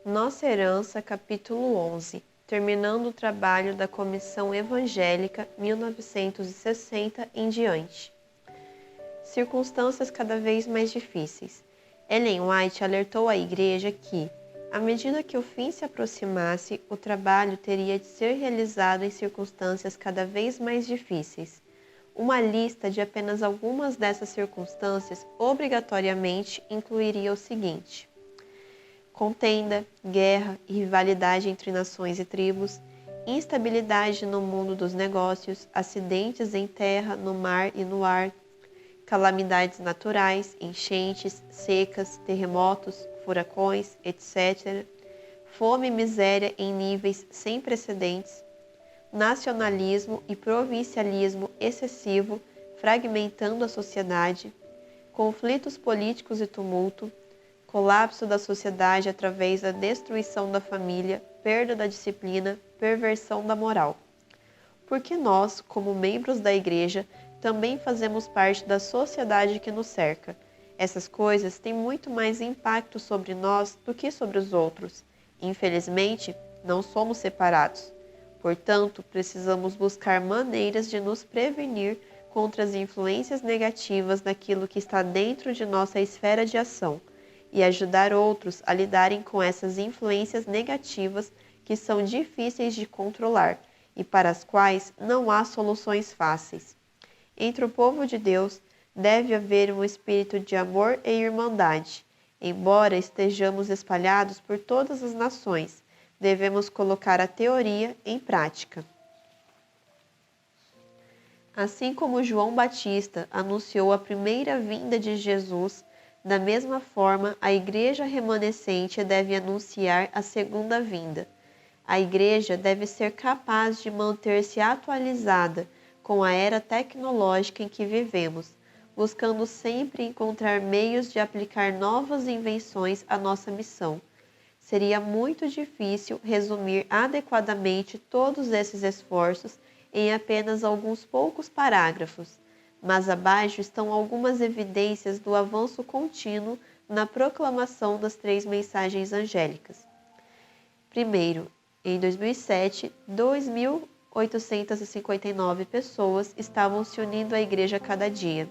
Nossa Herança, capítulo 11, terminando o trabalho da Comissão Evangélica 1960 em diante. Circunstâncias cada vez mais difíceis. Ellen White alertou a Igreja que, à medida que o fim se aproximasse, o trabalho teria de ser realizado em circunstâncias cada vez mais difíceis. Uma lista de apenas algumas dessas circunstâncias obrigatoriamente incluiria o seguinte: contenda, guerra e rivalidade entre nações e tribos, instabilidade no mundo dos negócios, acidentes em terra, no mar e no ar, calamidades naturais, enchentes, secas, terremotos, furacões, etc., fome e miséria em níveis sem precedentes, nacionalismo e provincialismo excessivo, fragmentando a sociedade, conflitos políticos e tumulto, colapso da sociedade através da destruição da família, perda da disciplina, perversão da moral. Porque nós, como membros da Igreja, também fazemos parte da sociedade que nos cerca. Essas coisas têm muito mais impacto sobre nós do que sobre os outros. Infelizmente, não somos separados. Portanto, precisamos buscar maneiras de nos prevenir contra as influências negativas daquilo que está dentro de nossa esfera de ação e ajudar outros a lidarem com essas influências negativas que são difíceis de controlar e para as quais não há soluções fáceis. Entre o povo de Deus deve haver um espírito de amor e irmandade. Embora estejamos espalhados por todas as nações, devemos colocar a teoria em prática. Assim como João Batista anunciou a primeira vinda de Jesus, da mesma forma a Igreja remanescente deve anunciar a segunda vinda. A Igreja deve ser capaz de manter-se atualizada com a era tecnológica em que vivemos, buscando sempre encontrar meios de aplicar novas invenções à nossa missão. Seria muito difícil resumir adequadamente todos esses esforços em apenas alguns poucos parágrafos, mas abaixo estão algumas evidências do avanço contínuo na proclamação das 3 mensagens angélicas. Primeiro, em 2007, 2.859 pessoas estavam se unindo à igreja a cada dia.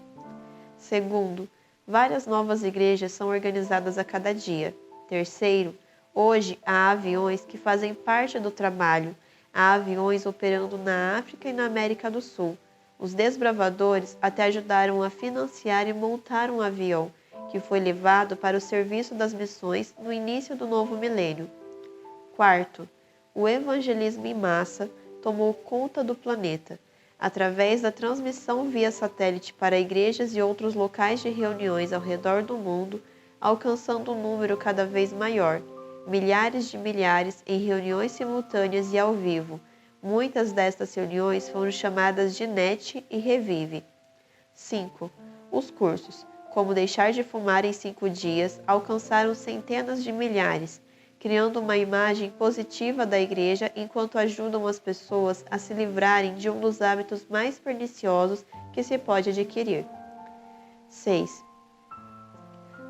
Segundo, várias novas igrejas são organizadas a cada dia. Terceiro, hoje há aviões que fazem parte do trabalho. Há aviões operando na África e na América do Sul. Os desbravadores até ajudaram a financiar e montar um avião, que foi levado para o serviço das missões no início do novo milênio. Quarto, o evangelismo em massa tomou conta do planeta, através da transmissão via satélite para igrejas e outros locais de reuniões ao redor do mundo, alcançando um número cada vez maior, milhares de milhares em reuniões simultâneas e ao vivo. Muitas destas reuniões foram chamadas de NET e Revive. 5. Os cursos, como deixar de fumar em 5 dias, alcançaram centenas de milhares, criando uma imagem positiva da igreja enquanto ajudam as pessoas a se livrarem de um dos hábitos mais perniciosos que se pode adquirir. 6.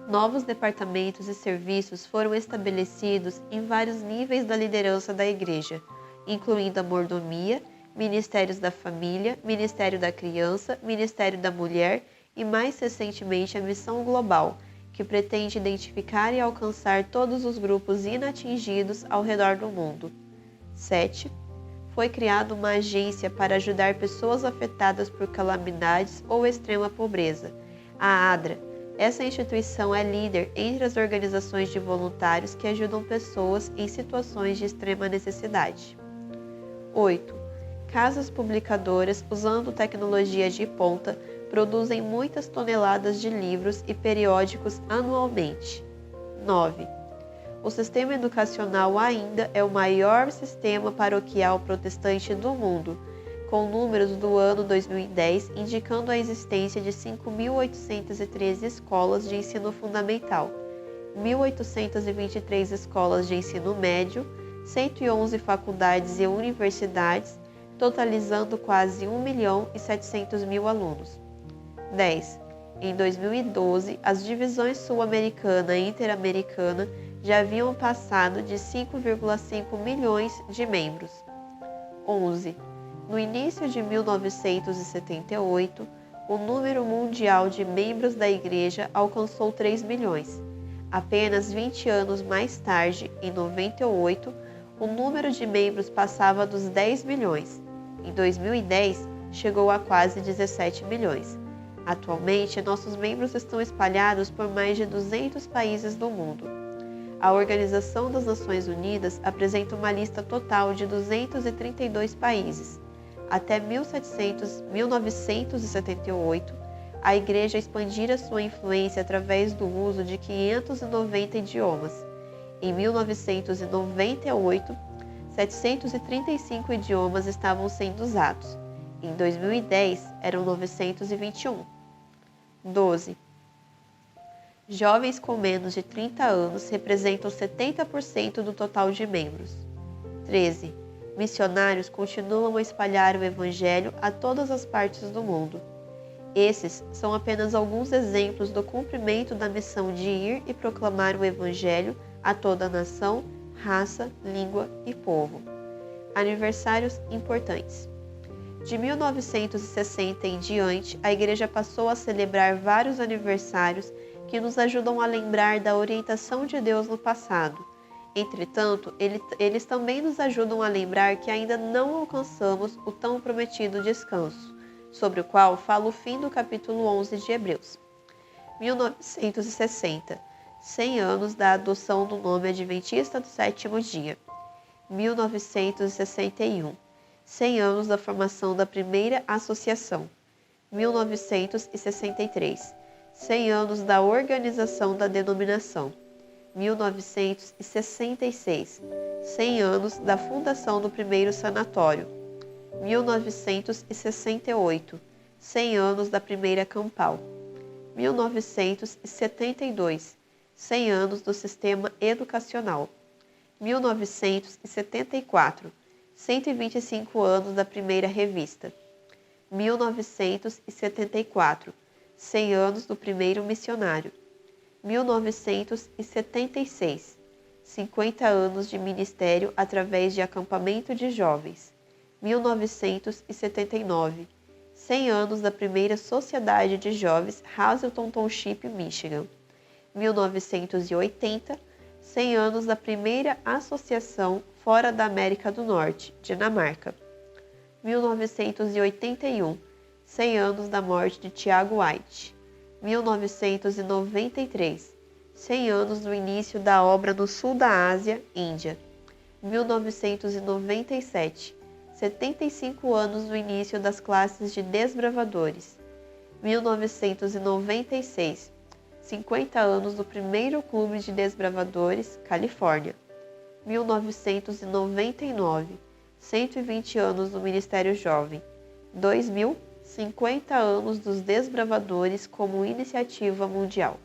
Novos departamentos e serviços foram estabelecidos em vários níveis da liderança da igreja, incluindo a mordomia, ministérios da família, ministério da criança, ministério da mulher e, mais recentemente, a missão global, que pretende identificar e alcançar todos os grupos inatingidos ao redor do mundo. 7. Foi criada uma agência para ajudar pessoas afetadas por calamidades ou extrema pobreza, a ADRA. Essa instituição é líder entre as organizações de voluntários que ajudam pessoas em situações de extrema necessidade. 8. Casas publicadoras, usando tecnologia de ponta, produzem muitas toneladas de livros e periódicos anualmente. 9. O sistema educacional ainda é o maior sistema paroquial protestante do mundo, com números do ano 2010 indicando a existência de 5.813 escolas de ensino fundamental, 1.823 escolas de ensino médio, 111 faculdades e universidades, totalizando quase 1.700.000 alunos. 10. Em 2012, as divisões sul-americana e interamericana já haviam passado de 5,5 milhões de membros. 11. No início de 1978, o número mundial de membros da Igreja alcançou 3 milhões. Apenas 20 anos mais tarde, em 98, o número de membros passava dos 10 milhões. Em 2010, chegou a quase 17 milhões. Atualmente, nossos membros estão espalhados por mais de 200 países do mundo. A Organização das Nações Unidas apresenta uma lista total de 232 países. Até 1978, a Igreja expandira sua influência através do uso de 590 idiomas. Em 1998, 735 idiomas estavam sendo usados. Em 2010, eram 921. 12. Jovens com menos de 30 anos representam 70% do total de membros. 13. Missionários continuam a espalhar o Evangelho a todas as partes do mundo. Esses são apenas alguns exemplos do cumprimento da missão de ir e proclamar o Evangelho a toda nação, raça, língua e povo. Aniversários importantes. De 1960 em diante, a Igreja passou a celebrar vários aniversários que nos ajudam a lembrar da orientação de Deus no passado. Entretanto, eles também nos ajudam a lembrar que ainda não alcançamos o tão prometido descanso, sobre o qual fala o fim do capítulo 11 de Hebreus. 1960, 100 anos da adoção do nome Adventista do Sétimo Dia. 1961, 100 anos da formação da primeira associação. 1963, 100 anos da organização da denominação. 1966, 100 anos da fundação do primeiro sanatório. 1968, 100 anos da primeira campal. 1972, 100 anos do sistema educacional. 1974, 125 anos da primeira revista. 1974, 100 anos do primeiro missionário. 1976, 50 anos de ministério através de acampamento de jovens. 1979, 100 anos da primeira Sociedade de Jovens Hazleton Township, Michigan. 1980, 100 anos da primeira associação fora da América do Norte, Dinamarca. 1981, 100 anos da morte de Tiago White. 1993, 100 anos do início da obra no sul da Ásia, Índia. 1997, 75 anos do início das classes de desbravadores. 1996, 50 anos do primeiro clube de desbravadores, Califórnia. 1999, 120 anos do Ministério Jovem. 2000, 50 anos dos desbravadores como iniciativa mundial.